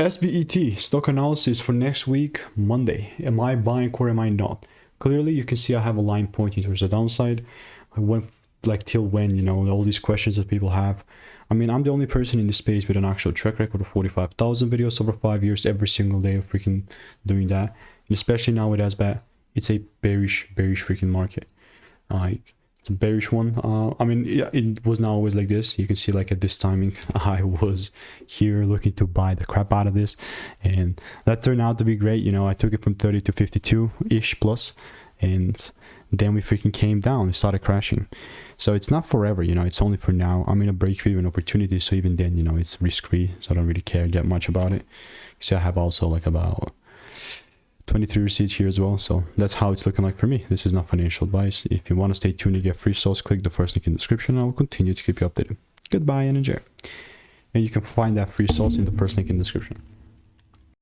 SBET stock analysis for next week, Monday. Am I buying or am I not? Clearly, you can see I have a line pointing towards the downside. I went like till when, you know, all these questions that people have. I mean, I'm the only person in this space with an actual track record of 45,000 videos over 5 years, every single day of freaking doing that. And especially now with SBET, it's a bearish freaking market. Like, it's a bearish one. I mean, yeah, it was not always like this. You can see like at this timing, I was here looking to buy the crap out of this. And that turned out to be great. You know, I took it from 30 to 52-ish plus. And then we freaking came down and started crashing. So it's not forever, you know, it's only for now. I'm in a break-even opportunity. So even then, you know, it's risk-free. So I don't really care that much about it. So I have also like about 23 receipts here as well. So that's how it's looking like for me. This is not financial advice. If you want to stay tuned and get free sauce, click the first link in the description. I will continue to keep you updated. Goodbye and enjoy. And you can find that free sauce in the first link in the description.